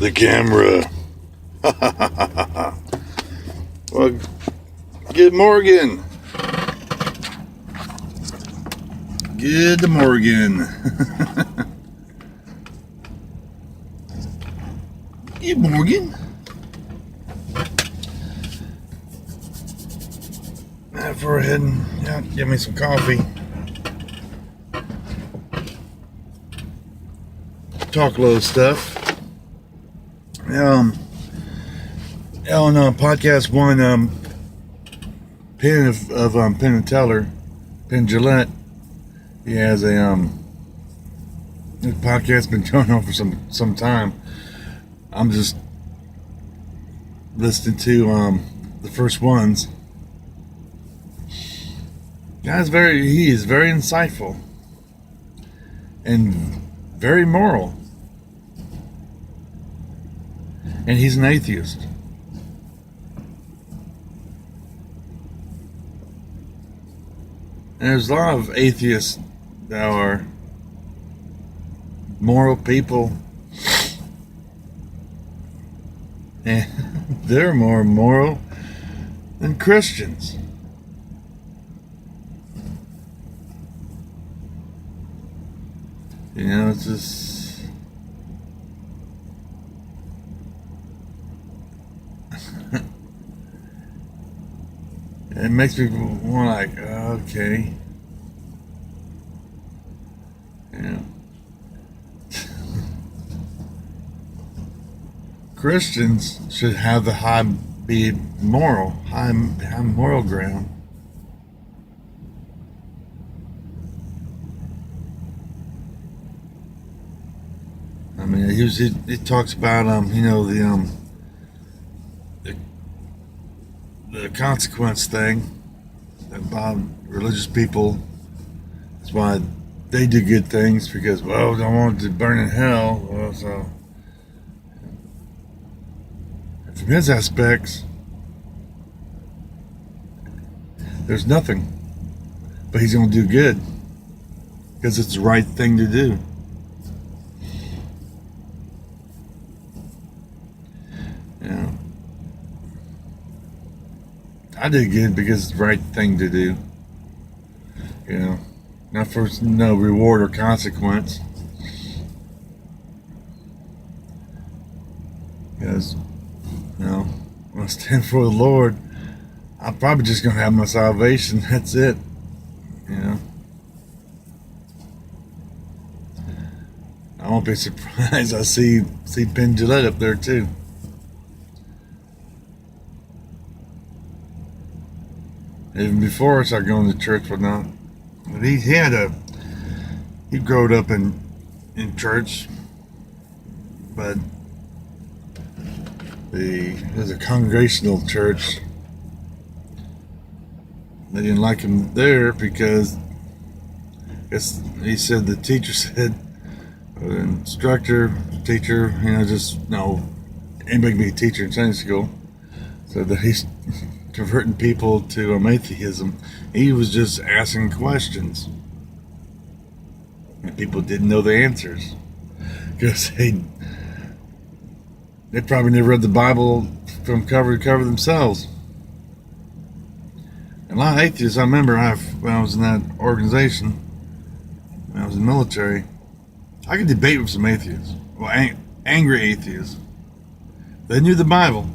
the camera. Well, good morning. Good morning. Good morning. Go ahead and give me some coffee. Talk a little stuff. On podcast one, Penn of Penn and Teller, Penn Jillette. He has a his podcast's been going on for some time. I'm just listening to the first ones. He is very insightful and very moral. And he's an atheist. And there's a lot of atheists that are moral people. And they're more moral than Christians. You know, it's just... it makes me more like, okay. Yeah. Christians should have the high moral ground. I mean, he talks about the consequence thing about religious people. That's why they do good things, because, well, they don't want to burn in hell. Well, so from his aspects, there's nothing, but he's going to do good because it's the right thing to do. Yeah, I did good because it's the right thing to do. You know, not for no reward or consequence. Because, when I stand for the Lord, I'm probably just going to have my salvation. That's it. I won't be surprised I see Penn Jillette up there too. Even before I started going to church, whatnot. But he growed up in church, but it was a congregational church. They didn't like him there because he said the teacher said, or the instructor, teacher, anybody can be a teacher in Sunday school, so that he's converting people to atheism. He was just asking questions, and people didn't know the answers because they probably never read the Bible from cover to cover themselves. And a lot of atheists, I remember when I was in that organization, when I was in the military, I could debate with some atheists, well, angry atheists. They knew the Bible.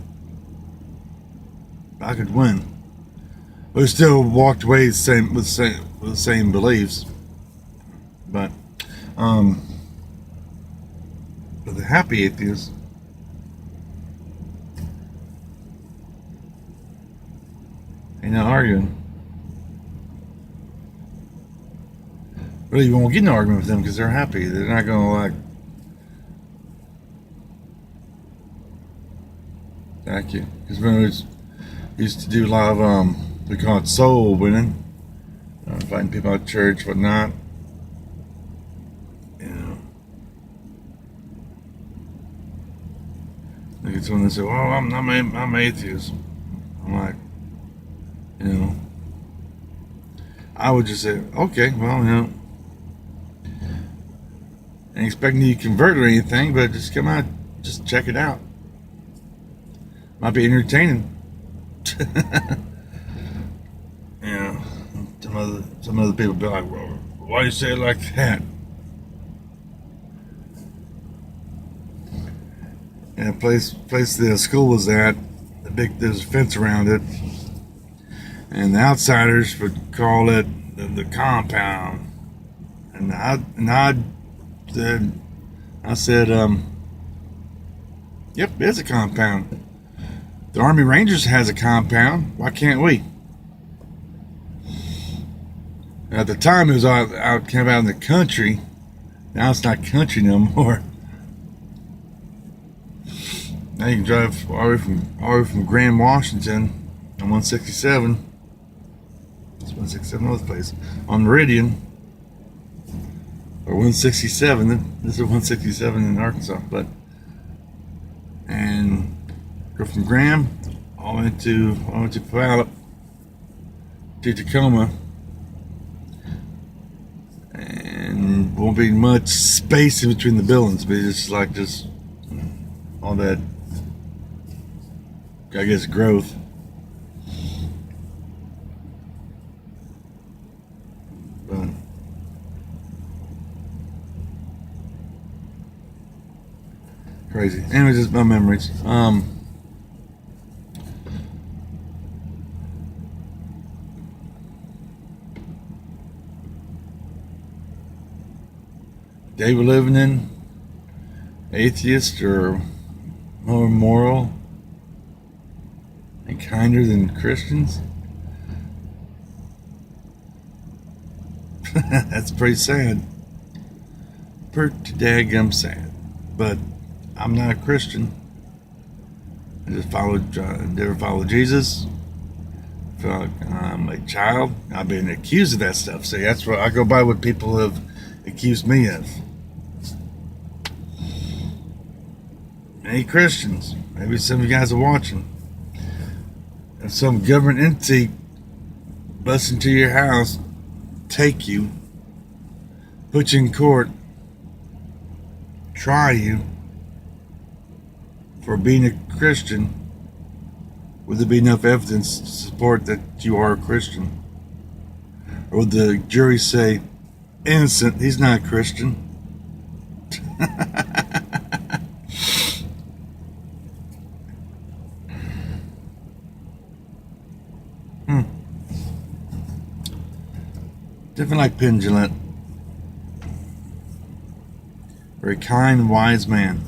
I could win, but we still walked away with the same beliefs. But the happy atheists, ain't not arguing. Really, you won't get in an argument with them because they're happy. They're not going to thank you. Because when we used to do a lot of we call it soul winning, fighting people at church, whatnot. Like it's when they say, "Well, I'm atheist." I'm like, I would just say, "Okay, well, ain't expecting you to convert or anything, but just come out just check it out. Might be entertaining. You know, some other people be like, well, why do you say it like that? And the place the school was at, there's a fence around it, and the outsiders would call it the compound. And I said, yep, it's a compound. The Army Rangers has a compound. Why can't we? At the time, it was out kind of out in the country. Now it's not country no more. Now you can drive all the way from Grand Washington on 167. It's 167 North Place on Meridian, or 167. This is 167 in Arkansas, and go from Graham all the way to Puyallup to Tacoma, and won't be much space in between the buildings, but it's just all that, I guess, growth. But crazy. Anyway, just my memories. Day we're living in, atheist or more moral and kinder than Christians? That's pretty sad. Pretty daggum sad. But I'm not a Christian. I just never followed Jesus. I feel like I'm a child. I've been accused of that stuff. See, that's what I go by, what people have accused me of. Any Christians, maybe some of you guys are watching, if some government entity busts into your house, take you, put you in court, try you for being a Christian, would there be enough evidence to support that you are a Christian? Or would the jury say, innocent, he's not a Christian? Different like Penn Jillette. Very kind, wise man.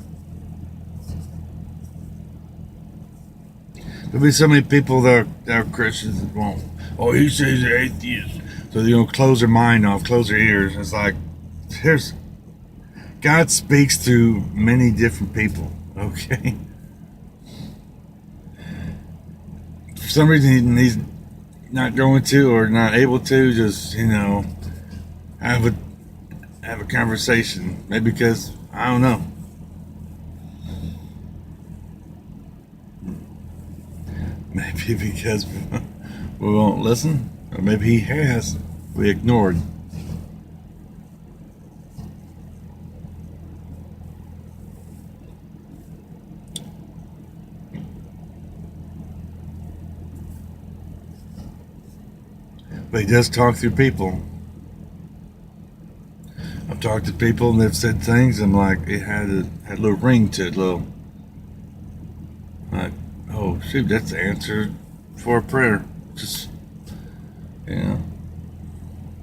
There'll be so many people that are Christians that won't. Oh, he says he's atheist. So they're going to close their mind off, close their ears. It's like, God speaks through many different people, okay? For some reason, he's not going to, or not able to, just, have a conversation. Maybe because, I don't know. Maybe because we won't listen, or maybe he has, we ignored. But he does talk through people. I've talked to people and they've said things, and like it had a little ring to it, like, oh shoot, that's the answer for a prayer. Just, and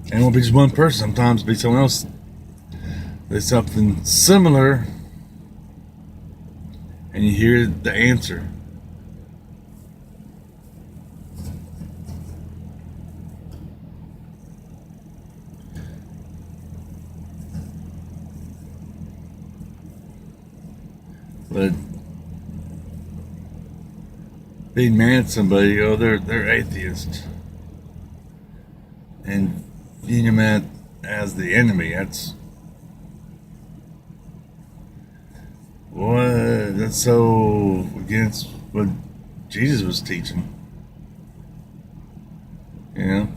it won't be just one person. Sometimes it'll be someone else. There's something similar, and you hear the answer. But being mad at somebody, they're atheist, and viewing them as the enemy, that's so against what Jesus was teaching. You're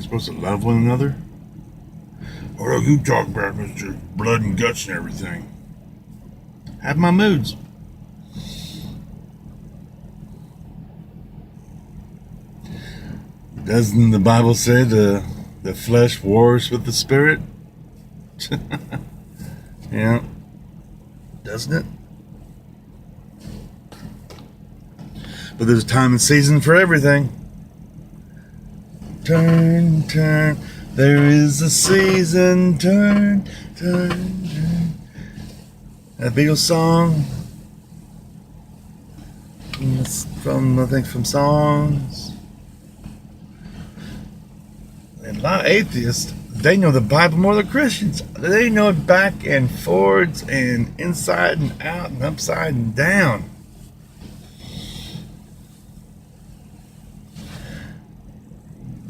supposed to love one another. What are you talking about, Mr. Blood and Guts and everything? Have my moods. Doesn't the Bible say the flesh wars with the spirit? Yeah. Doesn't it? But there's a time and season for everything. Turn, turn. There is a season. Turn, turn, turn. That Beatles song. It's from, I think, from Songs. And a lot of atheists, they know the Bible more than Christians. They know it back and forwards and inside and out and upside and down.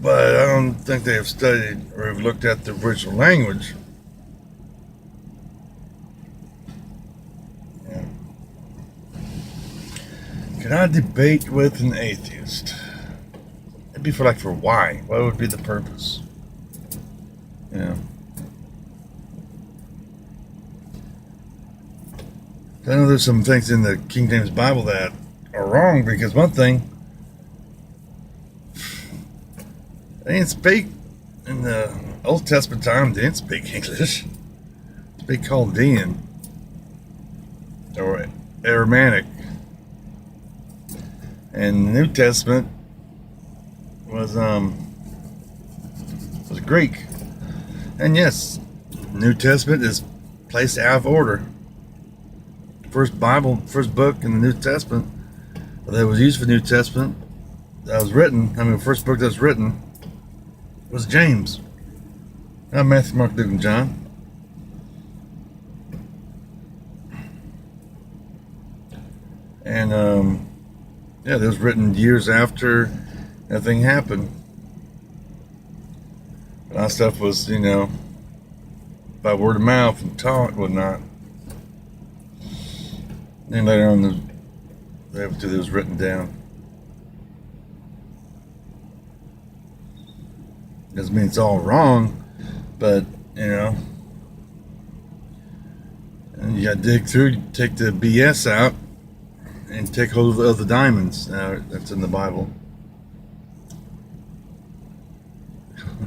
But I don't think they have studied or have looked at the original language. Yeah. Can I debate with an atheist? It'd be for why? What would be the purpose? Yeah. I know there's some things in the King James Bible that are wrong, because one thing, they didn't speak in the Old Testament time. They didn't speak English. They speak Chaldean or Aramaic, and the New Testament was Greek. And yes, New Testament is placed out of order. First book in the New Testament that was used for the New Testament, that was written. The first book that was written was James. Not Matthew, Mark, Luke, and John. And yeah, that was written years after that thing happened. A lot of stuff was, by word of mouth and taught and whatnot. Then later on, it was written down. Doesn't mean it's all wrong, but and you gotta dig through, take the BS out, and take hold of the diamonds that's in the Bible.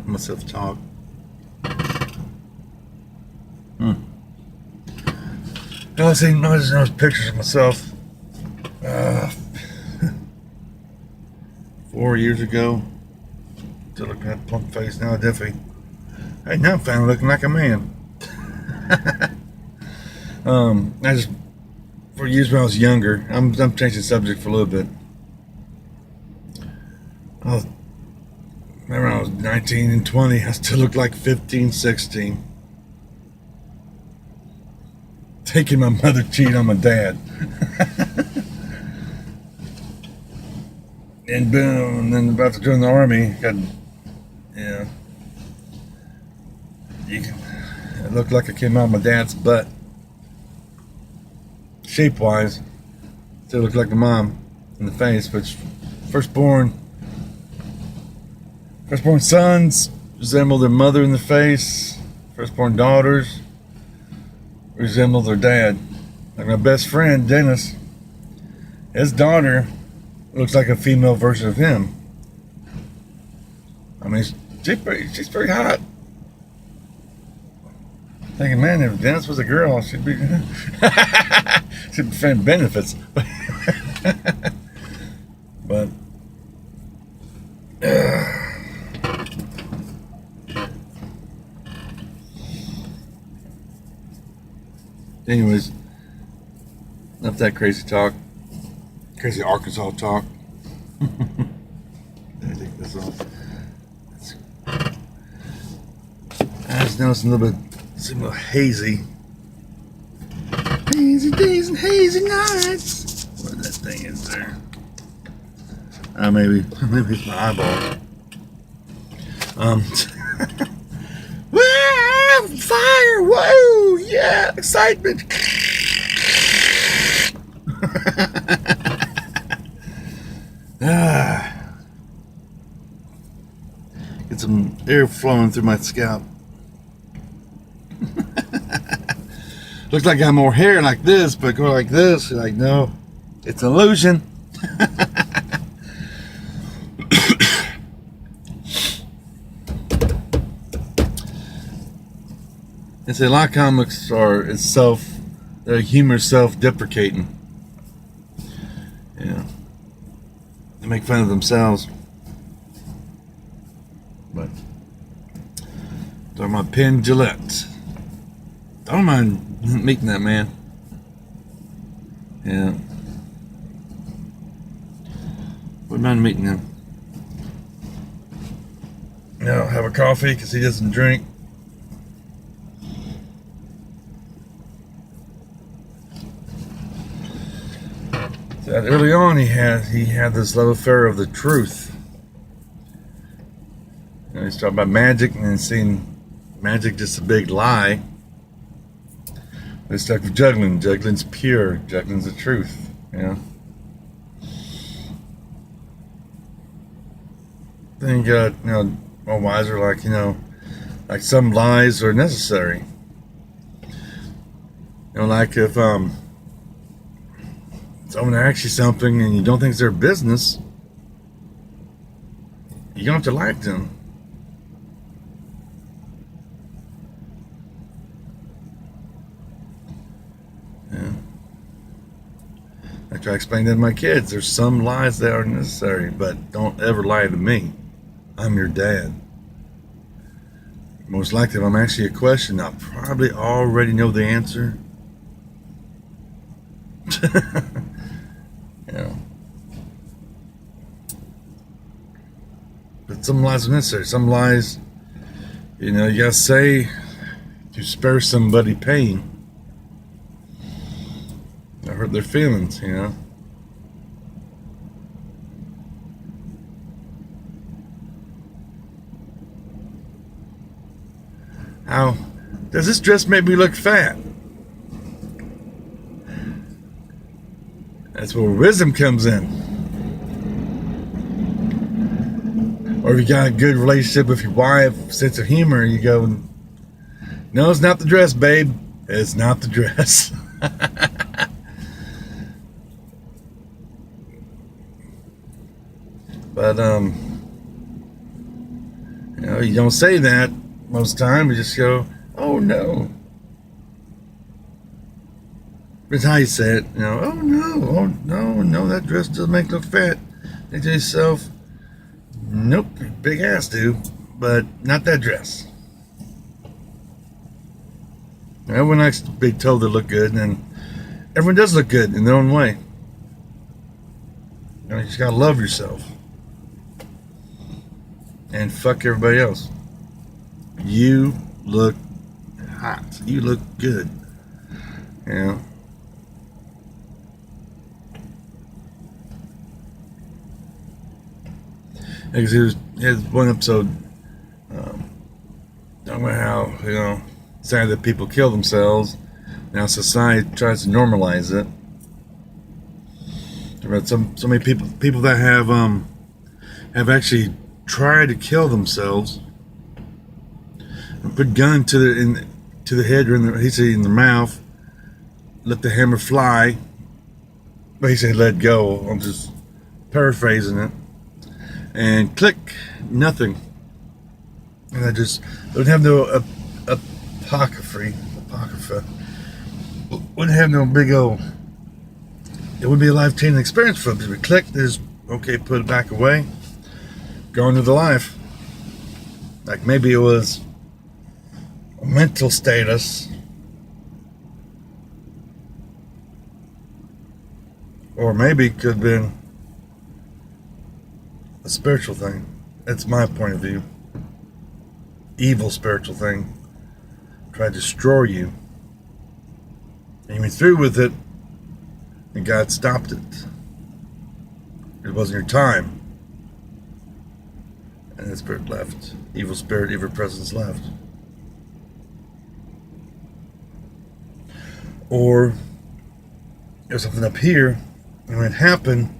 Myself talk. I just noticed pictures of myself 4 years ago. Still looking at that plump face now. Definitely. Hey, now I'm finally looking like a man. For years when I was younger, I'm changing the subject for a little bit. Remember when I was 19 and 20, I still looked like 15, 16. Taking my mother cheating on my dad. And boom, and then about to join the army, it looked like I came out of my dad's butt. Shape-wise, still looked like a mom in the face, but firstborn sons resemble their mother in the face. Firstborn daughters resemble their dad. Like my best friend, Dennis, his daughter looks like a female version of him. She's pretty hot. Thinking, man, if Dennis was a girl, she'd be friend benefits. But anyways, enough that crazy talk. Crazy Arkansas talk. I take this off. I just noticed a little hazy. Hazy days and hazy nights. What that thing is there? Maybe it's my eyeball. Wow, fire! Whoa! Yeah, excitement! Get some air flowing through my scalp. looks like I got more hair like this, but go like this. You're like, no, it's an illusion. It's a lot of comics are their humor self-deprecating. Yeah, they make fun of themselves. But talking about Penn Jillette, don't mind meeting that man. Yeah, wouldn't mind meeting him. Have a coffee because he doesn't drink. That early on he had this love affair of the truth. He's talking about magic and seeing magic just a big lie. He's stuck with juggling. Juggling's pure. Juggling's the truth. Then you got more wiser, like some lies are necessary. Like if someone asks you something and you don't think it's their business, you don't have to like them. Yeah. I try to explain that to my kids. There's some lies that are necessary, but don't ever lie to me. I'm your dad. Most likely, if I'm asking you a question, I probably already know the answer. But some lies are necessary. Some lies, you gotta say to spare somebody pain. I hurt their feelings, How does this dress make me look fat? That's where wisdom comes in. Or if you got a good relationship with your wife, sense of humor, you go, no, it's not the dress, babe. It's not the dress. But, you don't say that most of the time. You just go, oh, no. That's how you say it. Oh, no, that dress doesn't make you look fat. Think to yourself, nope, big ass do, but not that dress. Everyone likes to be told they look good, and everyone does look good in their own way. You just gotta love yourself. And fuck everybody else. You look hot. You look good. Because he had one episode talking about how, sad that people kill themselves. Now society tries to normalize it. About so many people that have actually tried to kill themselves and put a gun to the head or in their mouth, let the hammer fly. Basically, let go. I'm just paraphrasing it. And click, nothing. And I just don't have no apocrypha. Wouldn't have no big old. It would be a life-changing experience for them. If we click, there's okay, put it back away, go on to the life. Like maybe it was a mental status, or maybe it could have been a spiritual thing. That's my point of view. Evil spiritual thing. Try to destroy you. And you went through with it, and God stopped it. It wasn't your time. And the spirit left. Evil spirit, evil presence left. Or there's something up here, and when it happened,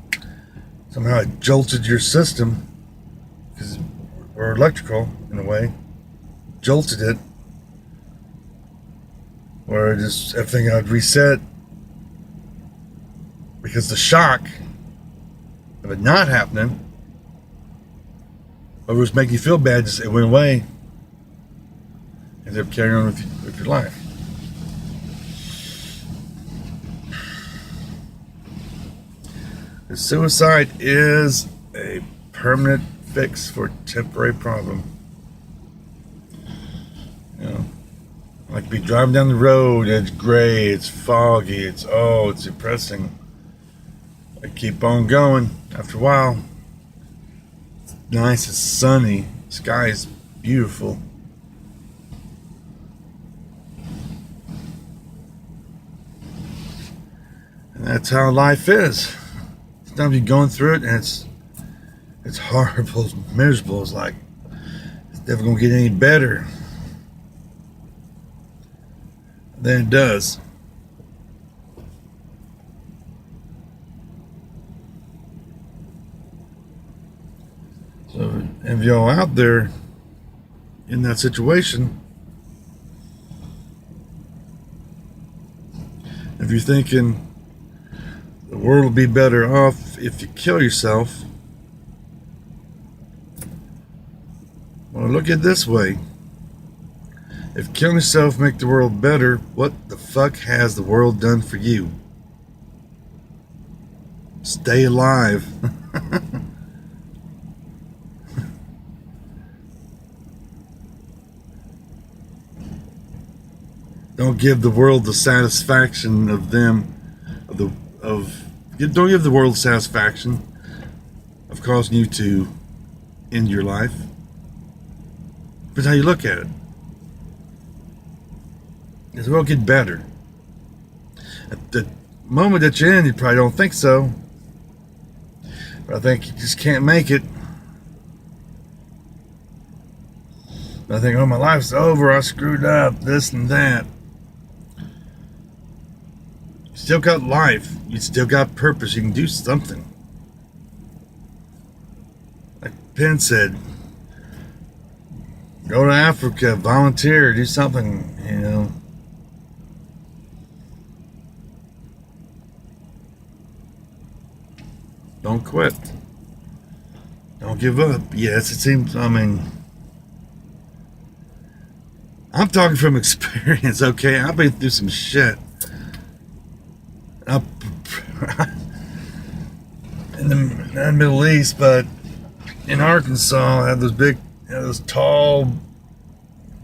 somehow it jolted your system, because we're electrical in a way, jolted it, where just everything I'd reset because the shock of it not happening, or it was making you feel bad, just it went away. Ended up carrying on with your life. Suicide is a permanent fix for a temporary problem. You know, like be driving down the road, it's gray, it's foggy, it's depressing. I keep on going. After a while, it's nice, it's sunny, the sky is beautiful. And that's how life is. Sometimes you're going through it and it's horrible, it's miserable. It's like it's never gonna get any better than it does. So if y'all out there in that situation, if you're thinking the world will be better off if you kill yourself, well, look at it this way. If killing yourself make the world better, what the fuck has the world done for you? Stay alive. Don't give the world the satisfaction of them, don't give the world the satisfaction of causing you to end your life. But how you look at it. It will get better. At the moment that you're in, you probably don't think so. But I think you just can't make it. I think, oh, my life's over, I screwed up, this and that. You still got life. You still got purpose. You can do something. Like Penn said, go to Africa, volunteer, do something, you know. Don't quit. Don't give up. Yes, it seems, I mean, I'm talking from experience, okay? I've been through some shit. Up in the Middle East, but in Arkansas, I had those tall,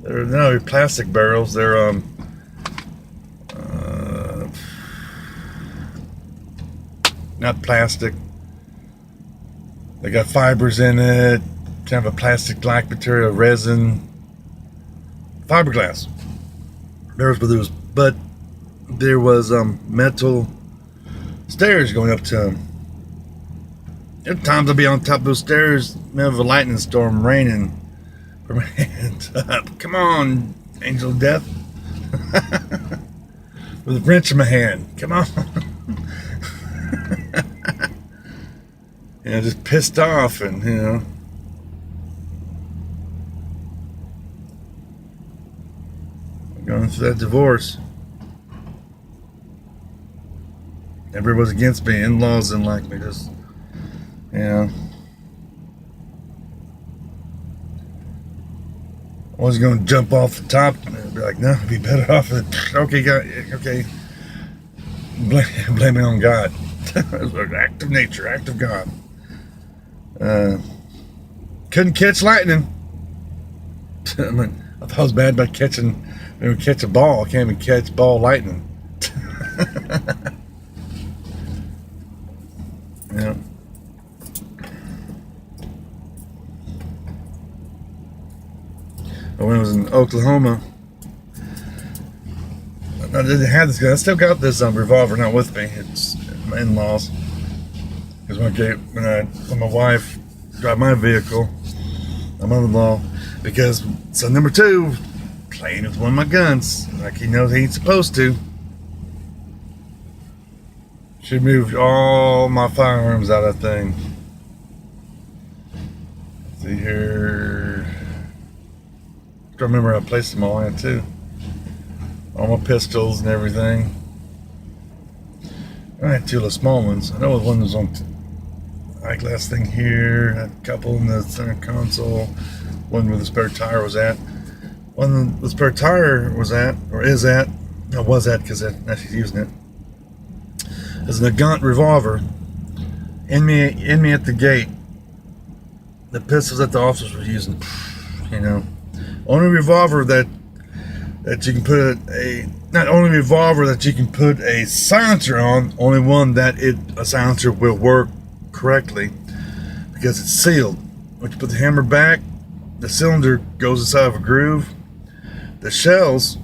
they're no plastic barrels. They're not plastic. They got fibers in it, kind of a plastic-like material, resin, fiberglass. There was metal stairs going up to them. There are times I'll be on top of those stairs, middle of a lightning storm, raining from my hands up. Come on, angel of death. With a wrench in my hand. Come on. Just pissed off and, going through that divorce. Everybody was against me. In-laws didn't like me. Just, I wasn't going to jump off the top and be like, no, it'd be better off. Okay, God, okay. Blame it on God. It was an act of nature, act of God. Couldn't catch lightning. I mean, I thought it was bad about catching a ball. I can't even catch ball lightning. Yeah. When I was in Oklahoma, I didn't have this gun. I still got this revolver not with me. It's my in-laws. Because when my wife drive my vehicle, my mother-in-law, because son number 2 playing with one of my guns like he knows he ain't supposed to. She moved all my firearms out of that thing. Let's see here. I remember I placed them all in too. all my pistols and everything. I had two of the small ones. I know one was on eyeglass thing here, a couple in the center console, one where the spare tire was at. One the spare tire was at, or is at, I was at because now she's using it, is an Nagant revolver. In me at the gate. The pistols that the officers were using, you know. Only revolver that you can put not only revolver that you can put a silencer on, only one that a silencer will work correctly because it's sealed. When you put the hammer back, the cylinder goes inside of a groove. The shells,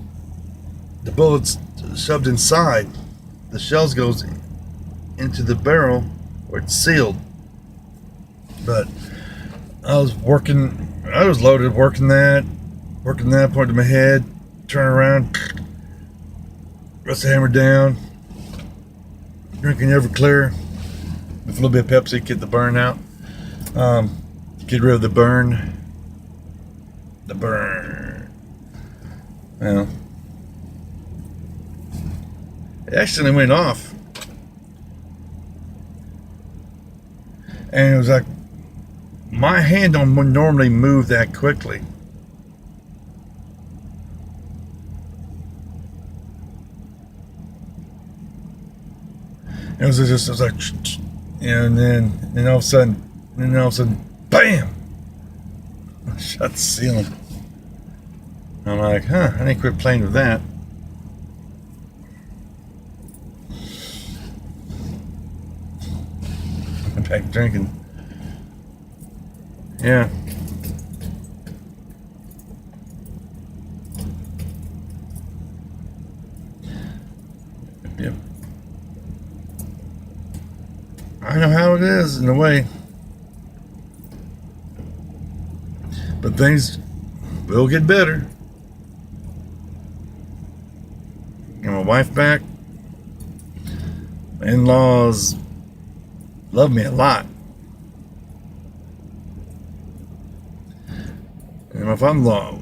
the bullets shoved inside, the shells goes into the barrel where it's sealed. But I was loaded, working that, pointing to my head, turn around, rest the hammer down, drinking Everclear with a little bit of Pepsi, get the burn out, get rid of the burn. Well, it actually went off, and it was like, my hand don't normally move that quickly. It was like, and then all of a sudden, bam! Shut the ceiling. I'm like, I need to quit playing with that. I'm back drinking. Yeah. Yep. I know how it is in a way. But things will get better. Got my wife back. My in-laws love me a lot. And my father-in-law,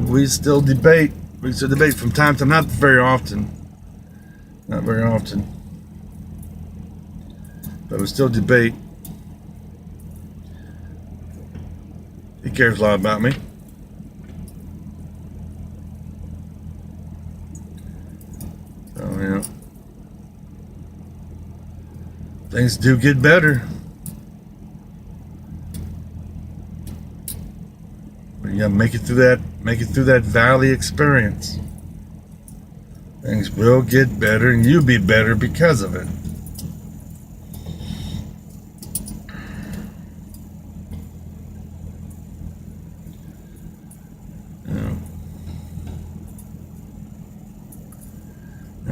we still debate from time to time, not very often, but we still debate. He cares a lot about me. So, you know, things do get better. But you gotta make it through that valley experience. Things will get better, and you'll be better because of it.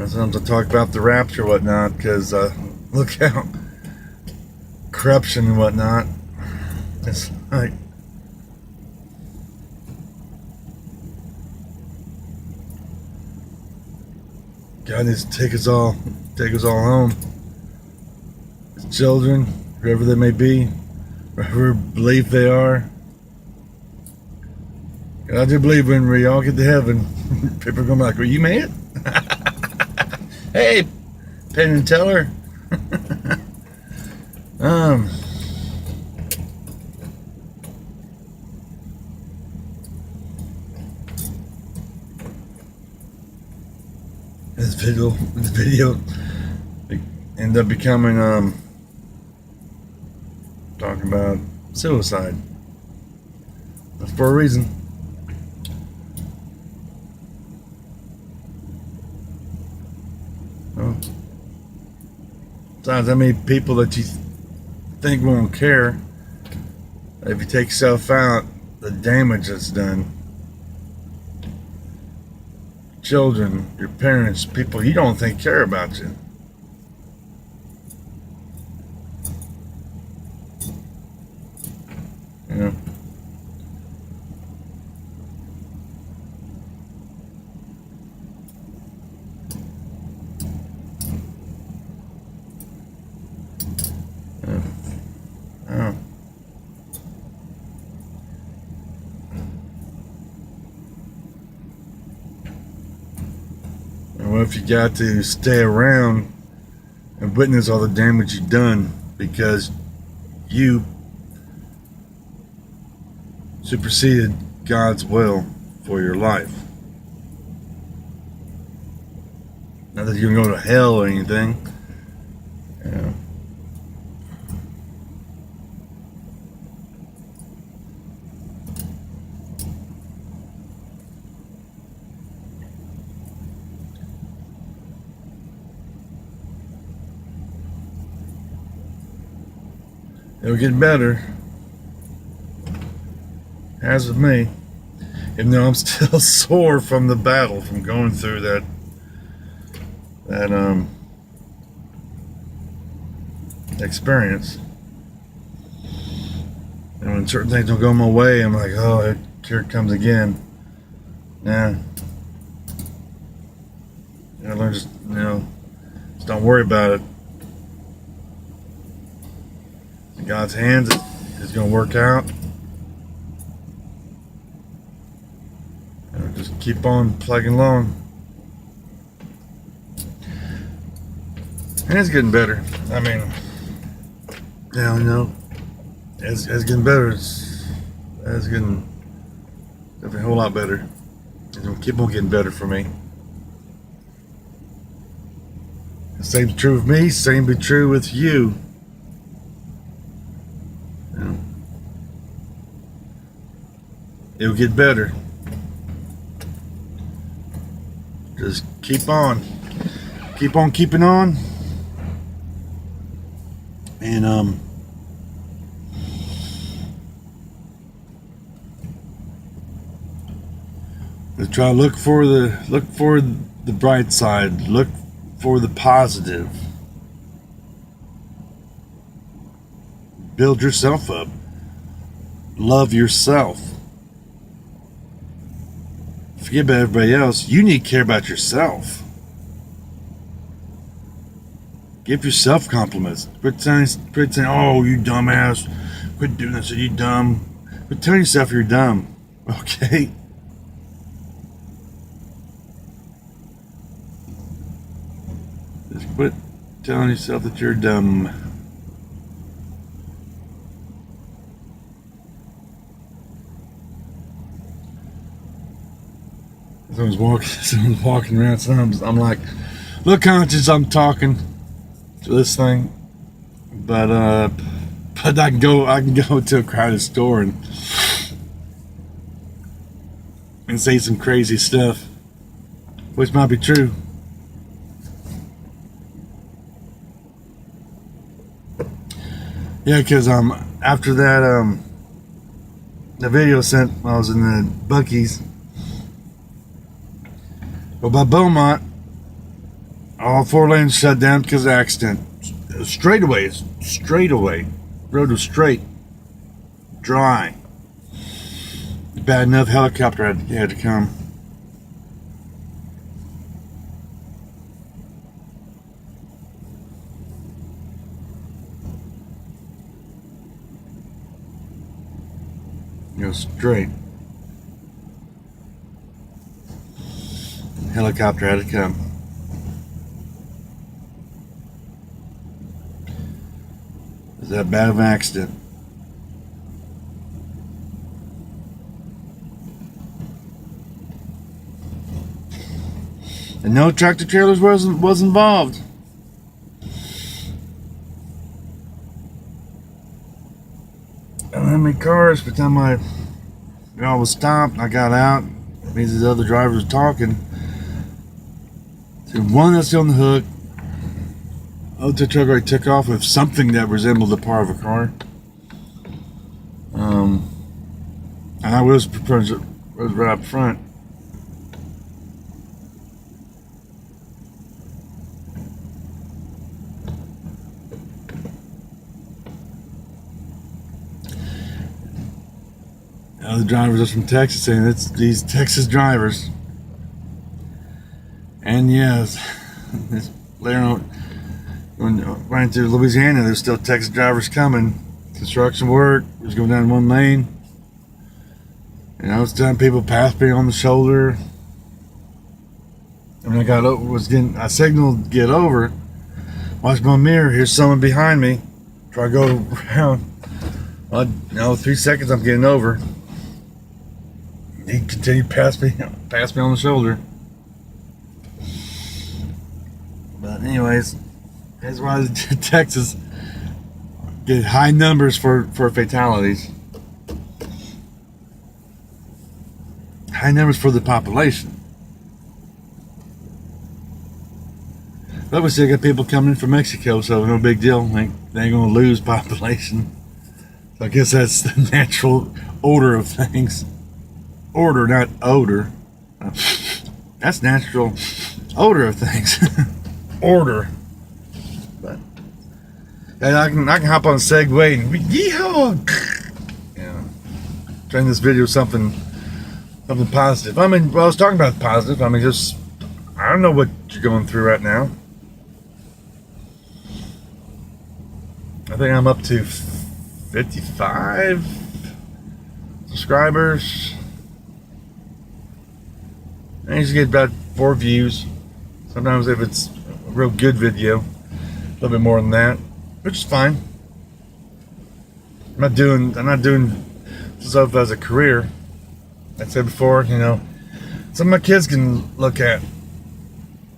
Sometimes I talk about the rapture and whatnot, because look how corruption and whatnot. It's like, God needs to take us all home. His children, whoever they may be, whatever belief they are. And I do believe when we all get to heaven, people are going to be like, "Well, you made it?" Hey, Penn and Teller. This video ended up becoming talking about suicide. That's for a reason. Sometimes how many people that you think won't care, if you take yourself out, the damage that's done. Children, your parents, people you don't think care about you. You know? Oh. what if you got to stay around and witness all the damage you've done because you superseded God's will for your life? Not that you're going to go to hell or anything. Yeah. It'll get better. As with me. Even though I'm still sore from the battle, from going through that experience. And when certain things don't go my way, I'm like, oh, here it comes again. Nah. I learn just don't worry about it. In God's hands, it's going to work out. And just keep on plugging along. And it's getting better. I mean, it's getting better. It's getting definitely a whole lot better. It's going to keep on getting better for me. The same's true with me. Same be true with you. It'll get better. Just keep on keeping on. And let's try to look for the bright side. Look for the positive. Build yourself up. Love yourself. Forget about everybody else. You need to care about yourself. Give yourself compliments. Quit saying, oh, you dumbass. Quit doing this, you dumb. Quit telling yourself you're dumb. Okay? Just quit telling yourself that you're dumb. Someone's walking around. Sometimes I'm like, look, conscious, I'm talking to this thing, but I can go to a crowded store and say some crazy stuff, which might be true. Yeah, because after that the video sent when I was in the Buc-ee's. But by Beaumont, all 4 lanes shut down because of accident. Straight away. Road was straight. Dry. Bad enough helicopter had to come. Go straight. Helicopter had to come. It was that bad of an accident. And no tractor trailers was involved. I don't have many cars. By the time I was stopped and I got out, it means the other drivers were talking. So one that's on the hook. Oh, the truck already took off with something that resembled the part of a car. And I was right up front. The drivers are from Texas, saying it's these Texas drivers. And yes, later on, when right into Louisiana, there's still Texas drivers coming. Construction work was going down one lane. And I was telling people, pass me on the shoulder. And I signaled to get over. Watch my mirror. Here's someone behind me. Try to go around. 3 seconds. I'm getting over. He continued past me on the shoulder. But anyways, that's why Texas get high numbers for fatalities. High numbers for the population. But we still got people coming in from Mexico, so no big deal. They ain't gonna lose population. So I guess that's the natural order of things. Order, not odor. That's natural order of things. Order. But yeah, I can hop on Segway and yeehaw. Yeah. Turn this video something positive. I mean, well, I was talking about positive. I mean, just I don't know what you're going through right now. I think I'm up to 55 subscribers. I usually get about 4 views. Sometimes if it's a real good video, a little bit more than that, which is fine. I'm not doing stuff as a career. Like I said before, you know, some of my kids can look at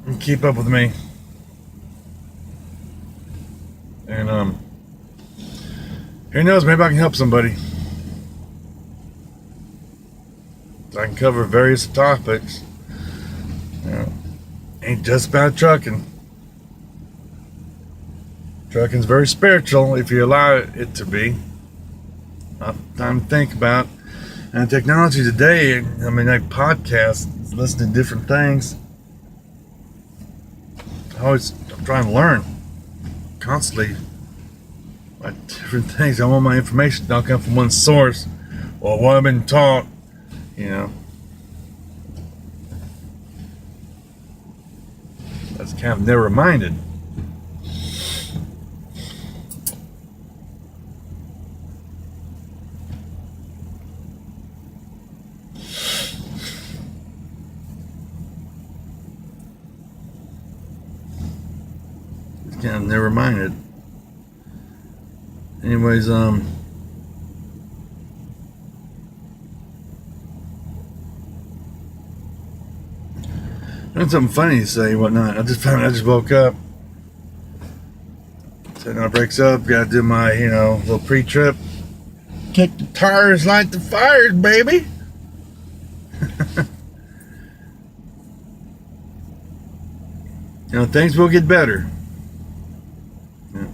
and keep up with me. And who knows, maybe I can help somebody. I can cover various topics. You know, ain't just about trucking. Trucking's very spiritual if you allow it to be. Time to think about. And technology today, I mean, like podcasts, listen to different things. I'm trying to learn constantly about different things. I want my information to not come from one source or what I've been taught, you know. That's kind of narrow-minded. It's kind of narrow-minded. Anyways, that's something funny to say, whatnot. I just woke up. So now it breaks up. Got to do my, little pre-trip. Kick the tires, light the fires, baby. Things will get better. Yeah.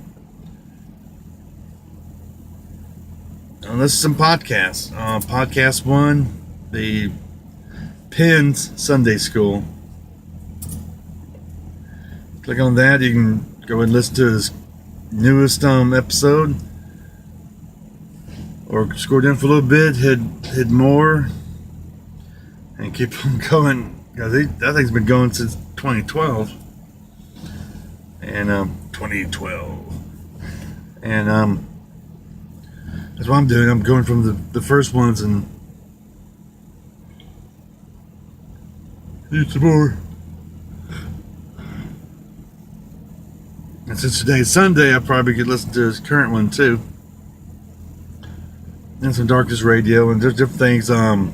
Now, this is some podcasts. Podcast 1, the Penn's Sunday School. Click on that. You can go and listen to his newest episode, or scroll down for a little bit, hit more, and keep on going, because that thing's been going since 2012. And 2012. And that's what I'm doing. I'm going from the first ones and need some more. And since today's Sunday, I probably could listen to his current one too. And some Darkest Radio and there's different things. Not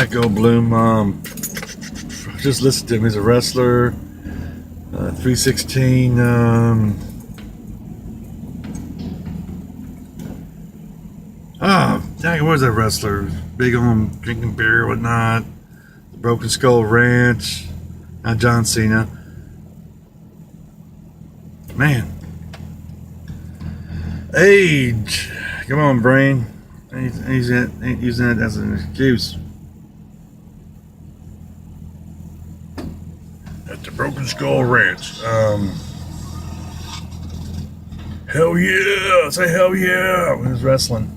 Goldblum. Just listen to him. He's a wrestler. 316. Dang, what was that wrestler? Big on drinking beer, whatnot. The Broken Skull Ranch. Not John Cena. Man. Age. Come on, brain. Ain't using that as an excuse. At the Broken Skull Ranch. Hell yeah! Say hell yeah! When he was wrestling.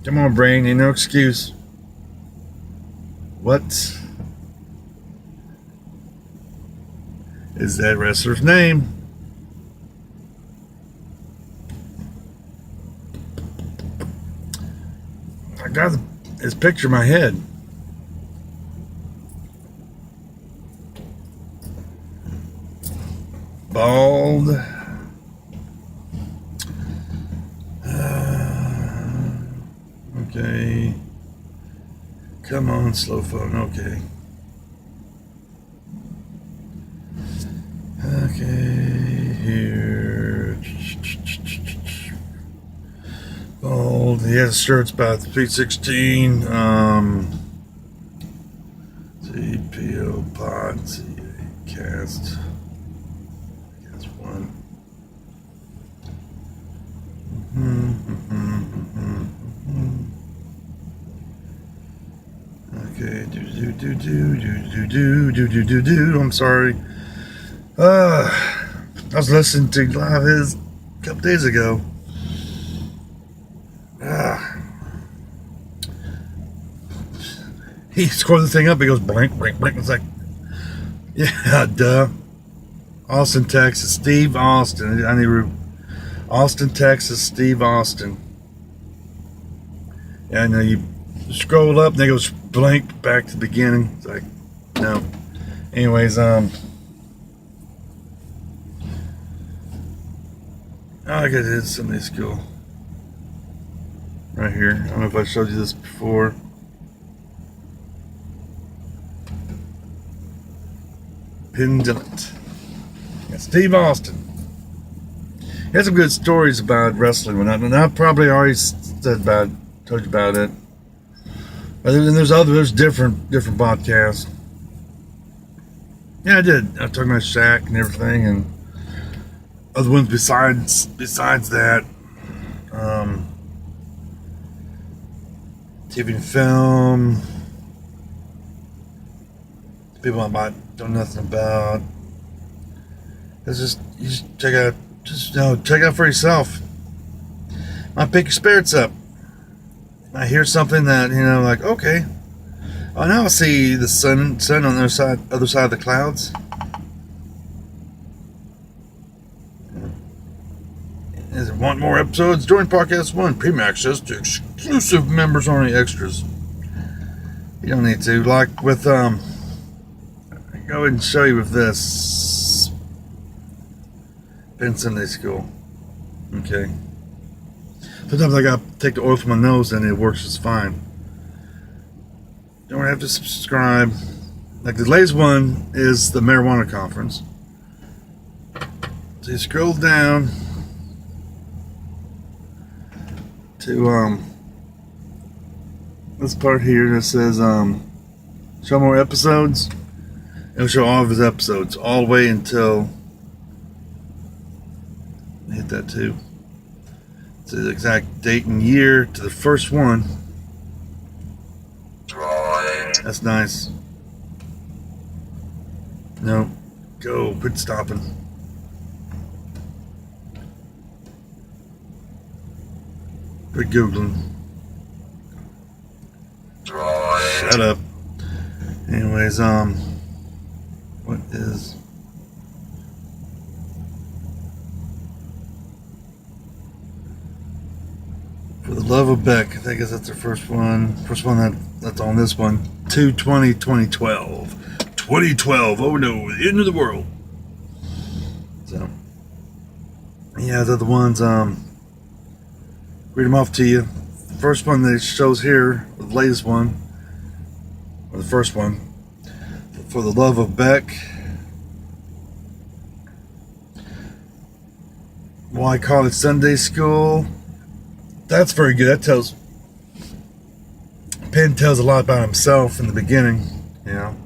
Come on, brain. Ain't no excuse. What is that wrestler's name? I got his picture in my head. Bald. Okay. Come on, slow phone. Okay. Okay, here. Bald. He has shirts about 316. CPO pod. CA cast. Cast one. Okay. Do. I'm sorry. I was listening to live his a couple days ago. He scored the thing up. He goes blank. It's like, yeah, duh. Austin, Texas. Steve Austin. I need Austin, Texas. Steve Austin. Yeah, I know you scroll up and it goes blank back to the beginning. It's like, no. Anyways, I got to hit Sunday school. Right here. I don't know if I showed you this before. Jillette. Yeah, Steve Austin. He has some good stories about wrestling. And I probably already told you about it. But then there's different podcasts. Yeah, I did. I talked about Shaq and everything, and other ones besides that. TV and film. People I might know nothing about. It's just you just check out for yourself. Might pick your spirits up. I hear something that like, okay, oh, now I see the sun on the other side of the clouds. Want more episodes? Join Podcast 1. Premium access to exclusive members only extras. You don't need to. Like with go ahead and show you with this. Been Sunday school. Okay. Sometimes I gotta take the oil from my nose and it works just fine. Don't have to subscribe. Like the latest one is the marijuana conference. So you scroll down to this part here that says show more episodes. It'll show all of his episodes all the way until hit that too. It's the exact date and year to the first one. That's nice. No, go, quit stopping. Quit Googling. Shut up. Anyways, what is For the Love of Beck? I think that's their first one. First one that's on this one. 2/20/2012. 2012. Oh no, the end of the world. So yeah, the other ones. Read them off to you. First one that shows here, the latest one, or the first one, For the Love of Beck. Why Call It Sunday School? That's very good. That Penn tells a lot about himself in the beginning, And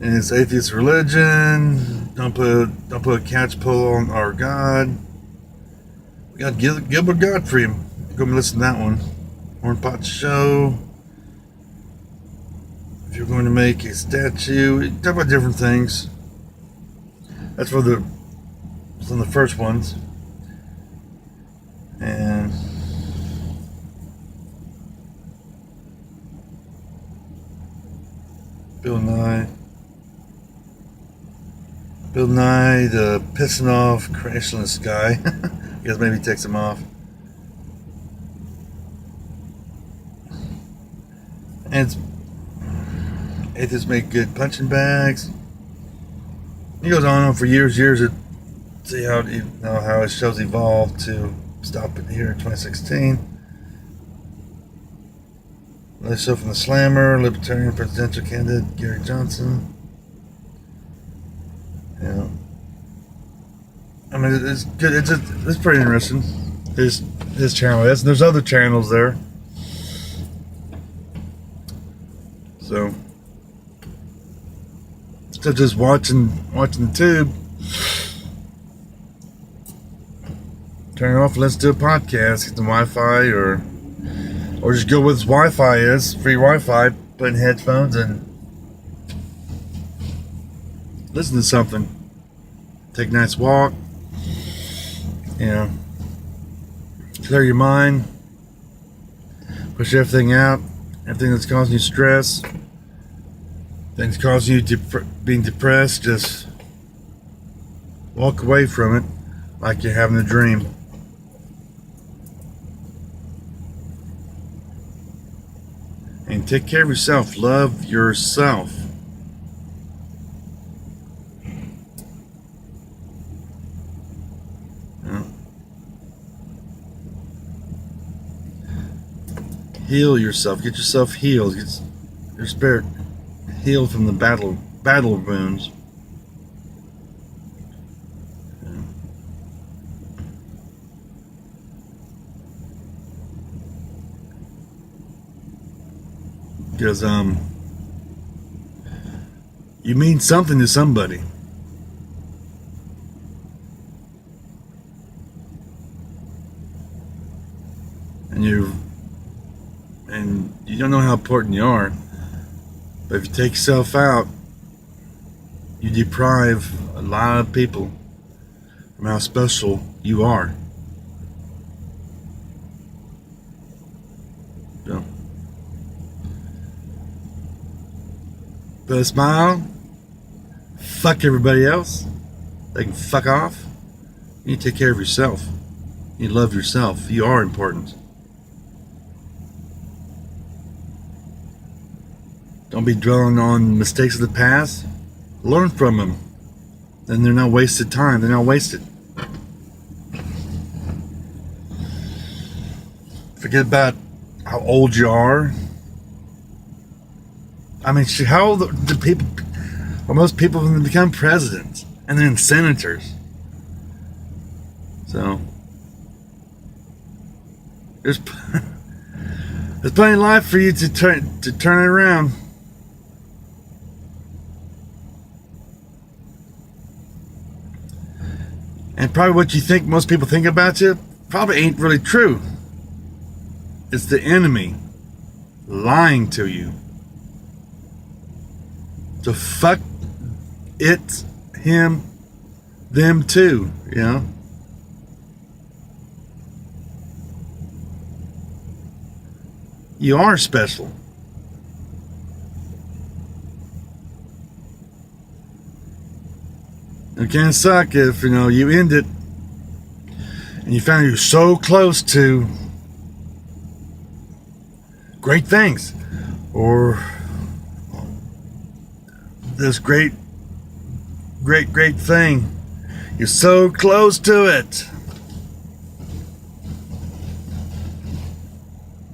his atheist religion. Don't put a catch pull on our God. We got Gilbert Godfrey. Go and listen to that one. Horn Pot Show. If you're going to make a statue, talk about different things. That's for some of the first ones. And Bill Nye, the pissing off crashless guy. I guess maybe he takes him off. And atheists make good punching bags. He goes on for years to see how his shows evolved to stop it here in 2016. Another show from the Slammer, Libertarian presidential candidate Gary Johnson. Yeah, I mean it's good. It's pretty interesting. His channel is. And there's other channels there. So just watching the tube. Turn it off. Let's do a podcast. Get the Wi-Fi, or just go with Wi-Fi is free Wi-Fi. Put in headphones and listen to something. Take a nice walk. You know, clear your mind. Push everything out. Everything that's causing you stress. Things causing you being depressed. Just walk away from it like you're having a dream. And take care of yourself. Love yourself. Heal yourself. Get yourself healed. Get your spirit healed from the battle wounds. Because you mean something to somebody. And you don't know how important you are. But if you take yourself out, you deprive a lot of people from how special you are. So, put a smile. Fuck everybody else. They can fuck off. You need to take care of yourself. You love yourself. You are important. Don't be dwelling on mistakes of the past. Learn from them. Then they're not wasted time. They're not wasted. Forget about how old you are. I mean, how old do people, well, most people become presidents and then senators. So, there's plenty of life for you to turn it around. And probably what you think most people think about you probably ain't really true. It's the enemy lying to you. So fuck it, him, them too, you know? You are special. It can suck if, you end it and you found you're so close to great things or this great thing. You're so close to it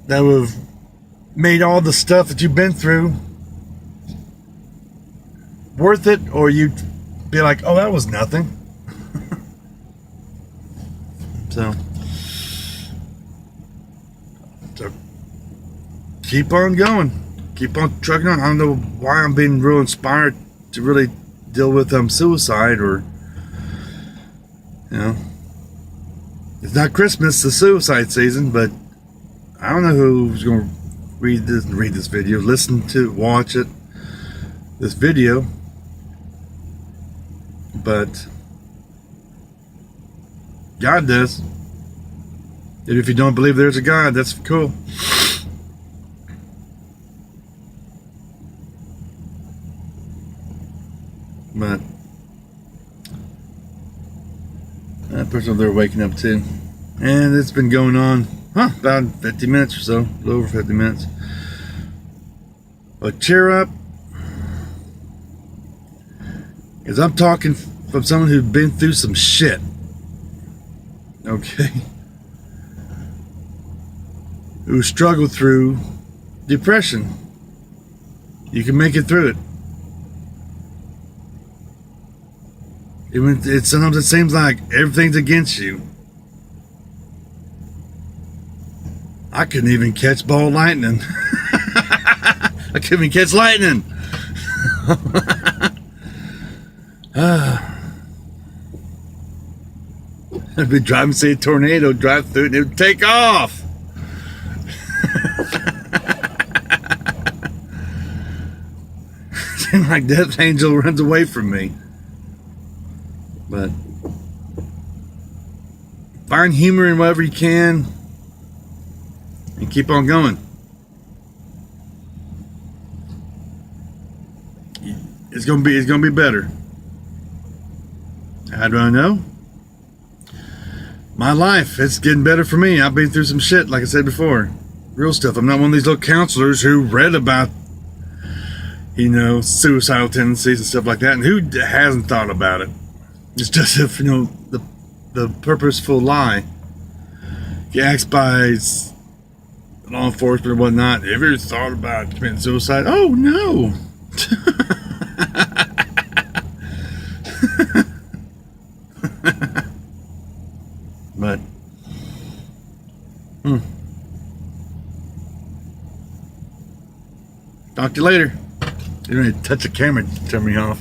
that would have made all the stuff that you've been through worth it, or you'd be like, oh, that was nothing. So keep on going. Keep on trucking on. I don't know why I'm being real inspired to really deal with suicide, or it's not Christmas, the suicide season, but I don't know who's going to read this video, watch it, this video, but God does. And if you don't believe there's a God, that's cool. But that person over there waking up too. And it's been going on about 50 minutes or so, a little over 50 minutes. But cheer up. Because I'm talking from someone who's been through some shit. Okay? Who struggled through depression. You can make it through it. Sometimes it seems like everything's against you. I couldn't even catch ball lightning. I couldn't even catch lightning. I'd be driving, say a tornado, drive through it, and it would take off. Seems like Death Angel runs away from me. But find humor in whatever you can and keep on going. It's gonna be better. How do I know? My life, it's getting better for me. I've been through some shit, like I said before. Real stuff. I'm not one of these little counselors who read about, suicidal tendencies and stuff like that, and who hasn't thought about it. It's just if, the purposeful lie. If you ask by law enforcement or whatnot, have you ever thought about committing suicide? Oh, no. But, talk to you later. You don't need to touch the camera to turn me off.